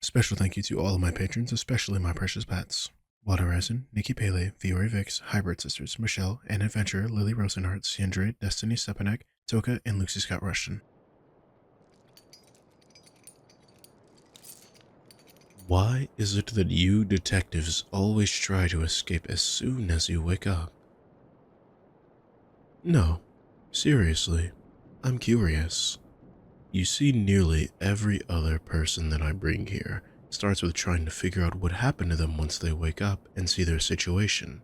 Special thank you to all of my patrons, especially my precious pets. Water Resin, Nikki Pele, Fiore Vix, Hybrid Sisters, Michelle, and Adventurer, Lily Rosenhart, Yandere, Destiny Stepanek, Toka, and Lucy Scott Rushton. Why is it that you detectives always try to escape as soon as you wake up? No, seriously, I'm curious. You see, nearly every other person that I bring here starts with trying to figure out what happened to them once they wake up and see their situation.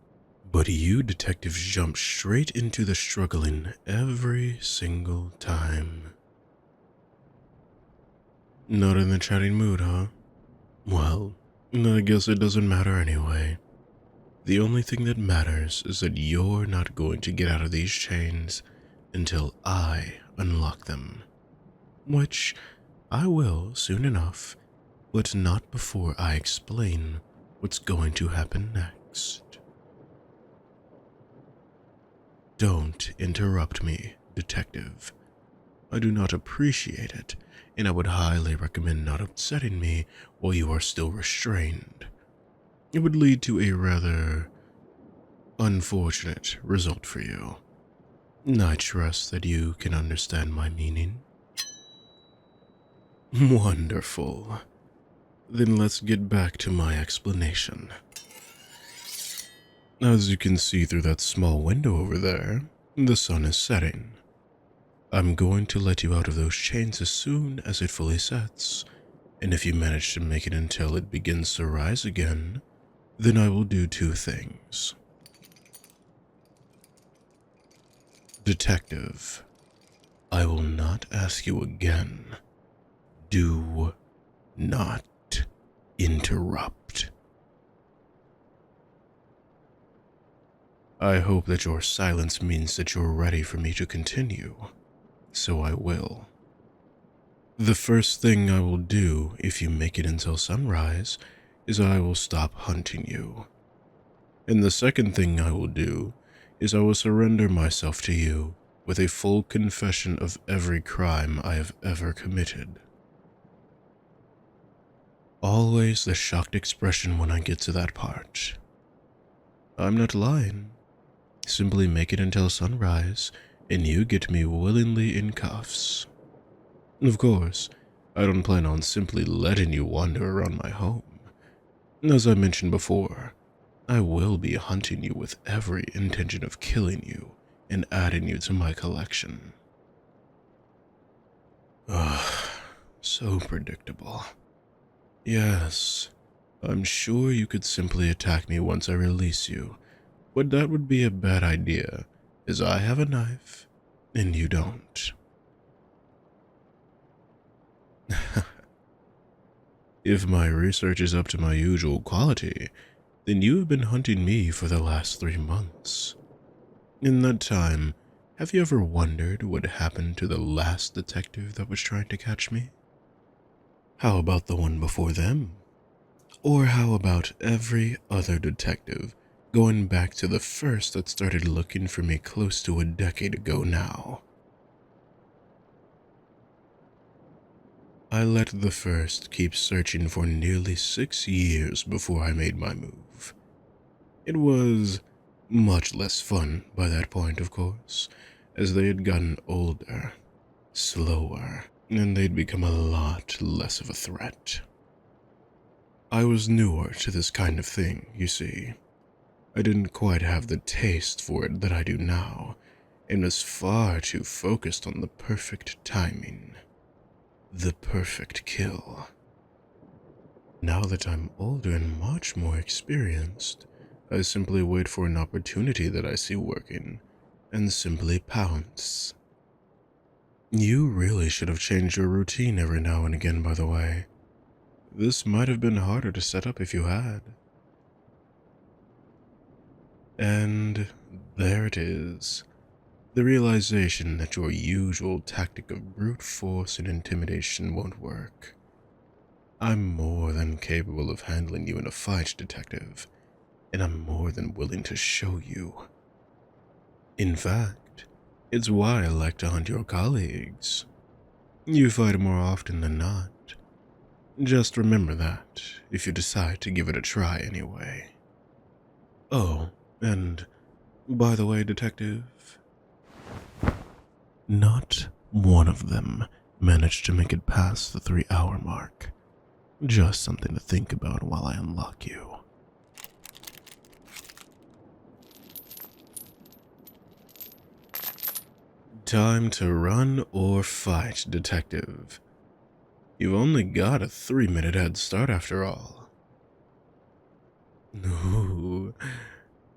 But you detectives jump straight into the struggling every single time. Not in the chatting mood, huh? Well, I guess it doesn't matter anyway. The only thing that matters is that you're not going to get out of these chains until I unlock them. Which I will soon enough, but not before I explain what's going to happen next. Don't interrupt me, detective. I do not appreciate it, and I would highly recommend not upsetting me while you are still restrained. It would lead to a rather unfortunate result for you. I trust that you can understand my meaning. Wonderful. Then let's get back to my explanation. As you can see through that small window over there, the sun is setting. I'm going to let you out of those chains as soon as it fully sets, and if you manage to make it until it begins to rise again, then I will do two things. Detective, I will not ask you again. Do not interrupt. I hope that your silence means that you're ready for me to continue, so I will. The first thing I will do if you make it until sunrise is I will stop hunting you. And the second thing I will do is I will surrender myself to you with a full confession of every crime I have ever committed. Always the shocked expression when I get to that part. I'm not lying. Simply make it until sunrise, and you get me willingly in cuffs. Of course, I don't plan on simply letting you wander around my home. As I mentioned before, I will be hunting you with every intention of killing you and adding you to my collection. Ugh, so predictable. Yes, I'm sure you could simply attack me once I release you, but that would be a bad idea, as I have a knife, and you don't. If my research is up to my usual quality, then you have been hunting me for the last 3 months. In that time, have you ever wondered what happened to the last detective that was trying to catch me? How about the one before them? Or how about every other detective, going back to the first that started looking for me close to a decade ago now? I let the first keep searching for nearly 6 years before I made my move. It was much less fun by that point, of course, as they had gotten older, slower, and they'd become a lot less of a threat. I was newer to this kind of thing, you see. I didn't quite have the taste for it that I do now, and was far too focused on the perfect timing. The perfect kill. Now that I'm older and much more experienced, I simply wait for an opportunity that I see working, and simply pounce. You really should have changed your routine every now and again, by the way. This might have been harder to set up if you had. And there it is. The realization that your usual tactic of brute force and intimidation won't work. I'm more than capable of handling you in a fight, detective, and I'm more than willing to show you. In fact, it's why I like to hunt your colleagues. You fight more often than not. Just remember that if you decide to give it a try anyway. Oh, and by the way, Detective, not one of them managed to make it past the 3-hour mark. Just something to think about while I unlock you. Time to run or fight, Detective. You've only got a 3-minute head start after all. Ooh,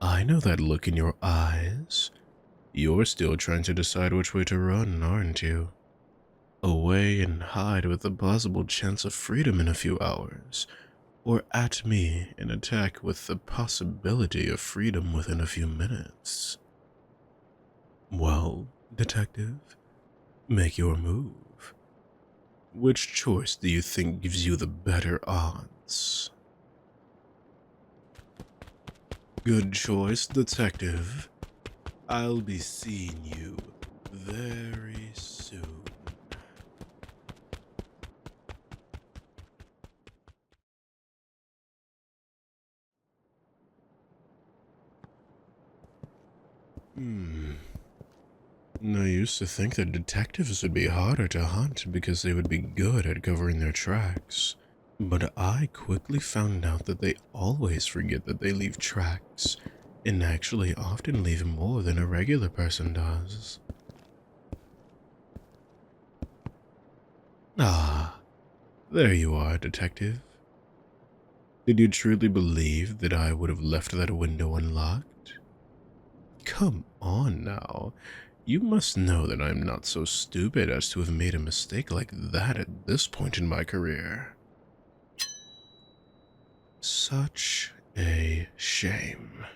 I know that look in your eyes. You're still trying to decide which way to run, aren't you? Away and hide with the possible chance of freedom in a few hours, or at me and attack with the possibility of freedom within a few minutes. Well, Detective, make your move. Which choice do you think gives you the better odds? Good choice, Detective. I'll be seeing you very soon. I used to think that detectives would be harder to hunt because they would be good at covering their tracks. But I quickly found out that they always forget that they leave tracks, and actually often leave more than a regular person does. Ah, there you are, Detective. Did you truly believe that I would have left that window unlocked? Come on now. You must know that I'm not so stupid as to have made a mistake like that at this point in my career. Such a shame.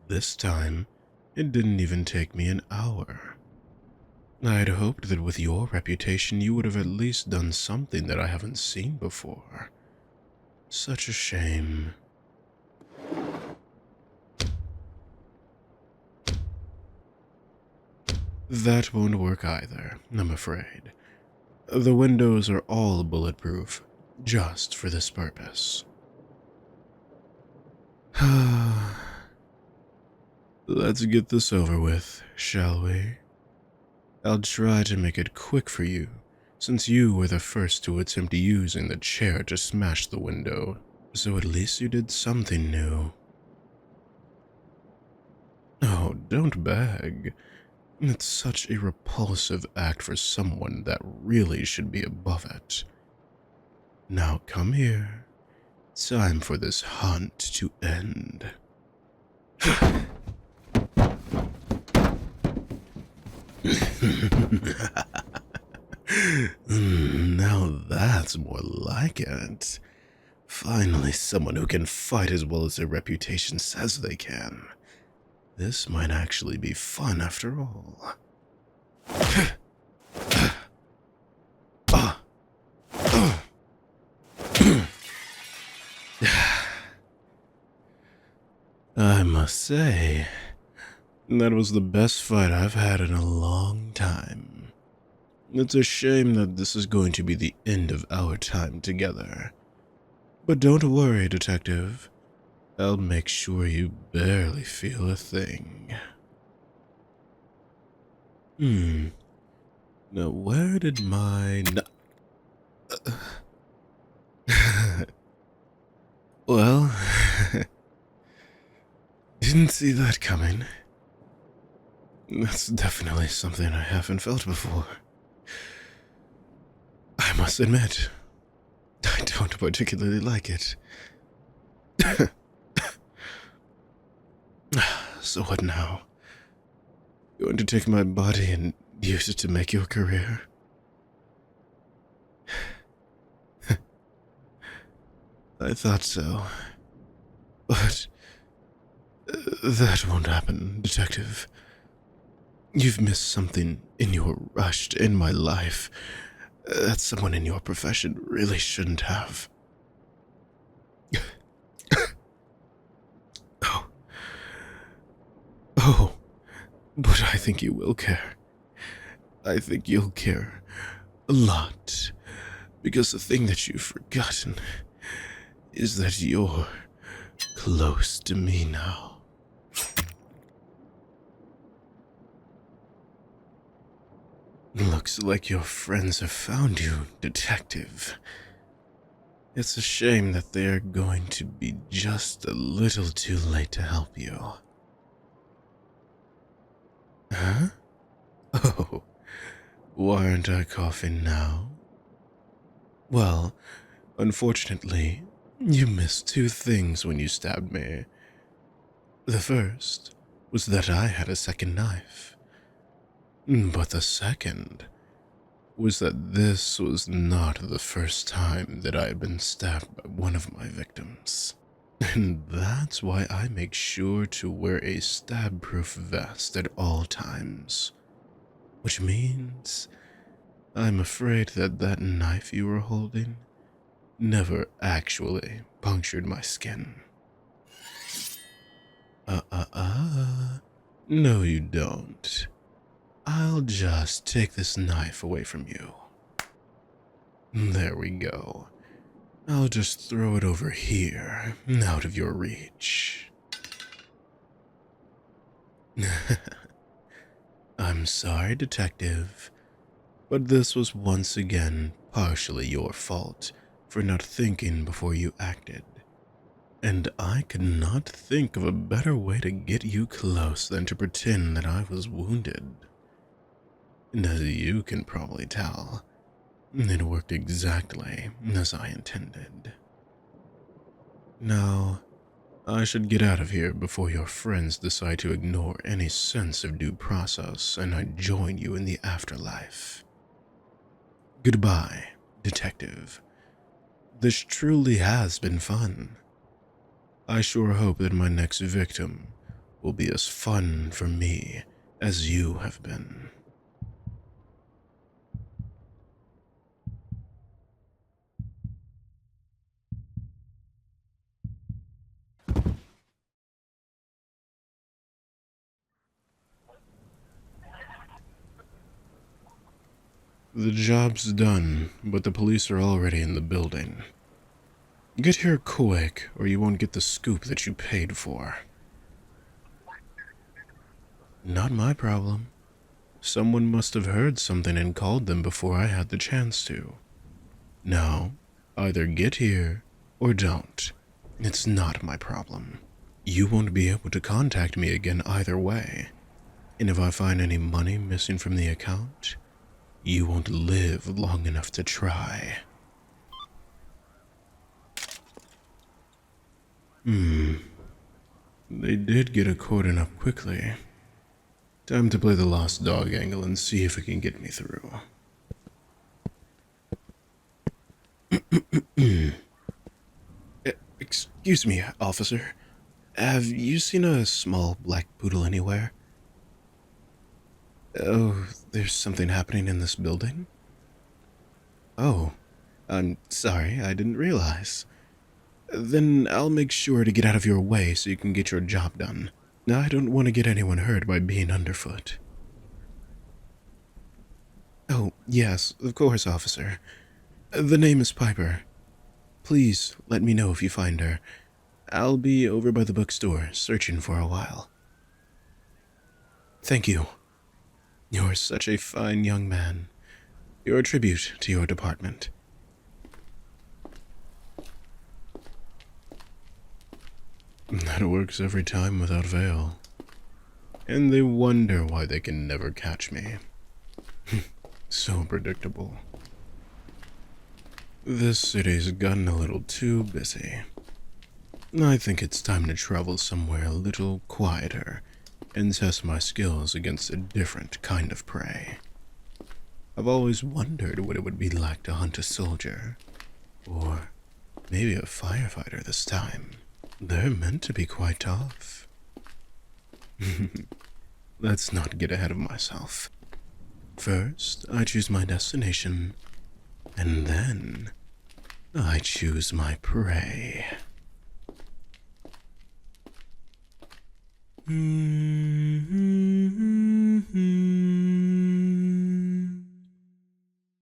This time, it didn't even take me an hour. I'd hoped that with your reputation you would have at least done something that I haven't seen before. Such a shame. That won't work either, I'm afraid. The windows are all bulletproof, just for this purpose. Let's get this over with, shall we? I'll try to make it quick for you, since you were the first to attempt using the chair to smash the window, so at least you did something new. Oh, don't beg. It's such a repulsive act for someone that really should be above it. Now come here. Time for this hunt to end. Now that's more like it. Finally, someone who can fight as well as their reputation says they can. This might actually be fun after all. I must say, that was the best fight I've had in a long time. It's a shame that this is going to be the end of our time together. But don't worry, Detective. I'll make sure you barely feel a thing. Now where did my... Well, didn't see that coming. That's definitely something I haven't felt before. I must admit, I don't particularly like it. So what now? Going to take my body and use it to make your career? I thought so. But that won't happen, Detective. You've missed something in your rush to end my life that someone in your profession really shouldn't have. Oh. Oh. But I think you will care. I think you'll care a lot. Because the thing that you've forgotten is that you're close to me now. Looks like your friends have found you, Detective. It's a shame that they are going to be just a little too late to help you. Huh? Oh, why aren't I coughing now? Well, unfortunately, you missed two things when you stabbed me. The first was that I had a second knife. But the second was that this was not the first time that I had been stabbed by one of my victims. And that's why I make sure to wear a stab-proof vest at all times. Which means I'm afraid that that knife you were holding never actually punctured my skin. No, you don't. I'll just take this knife away from you. There we go. I'll just throw it over here, out of your reach. I'm sorry, Detective, but this was once again partially your fault for not thinking before you acted. And I could not think of a better way to get you close than to pretend that I was wounded. And as you can probably tell, it worked exactly as I intended. Now, I should get out of here before your friends decide to ignore any sense of due process and I join you in the afterlife. Goodbye, Detective. This truly has been fun. I sure hope that my next victim will be as fun for me as you have been. The job's done, but the police are already in the building. Get here quick, or you won't get the scoop that you paid for. Not my problem. Someone must have heard something and called them before I had the chance to. Now, either get here or don't. It's not my problem. You won't be able to contact me again either way. And if I find any money missing from the account, you won't live long enough to try. They did get a cordon up quickly. Time to play the lost dog angle and see if it can get me through. Excuse me, officer. Have you seen a small black poodle anywhere? Oh, there's something happening in this building? Oh, I'm sorry, I didn't realize. Then I'll make sure to get out of your way so you can get your job done. I don't want to get anyone hurt by being underfoot. Oh, yes, of course, officer. The name is Piper. Please let me know if you find her. I'll be over by the bookstore searching for a while. Thank you. You're such a fine young man. You're a tribute to your department. That works every time without fail. And they wonder why they can never catch me. So predictable. This city's gotten a little too busy. I think it's time to travel somewhere a little quieter and test my skills against a different kind of prey. I've always wondered what it would be like to hunt a soldier, or maybe a firefighter this time. They're meant to be quite tough. Let's not get ahead of myself. First, I choose my destination, and then I choose my prey.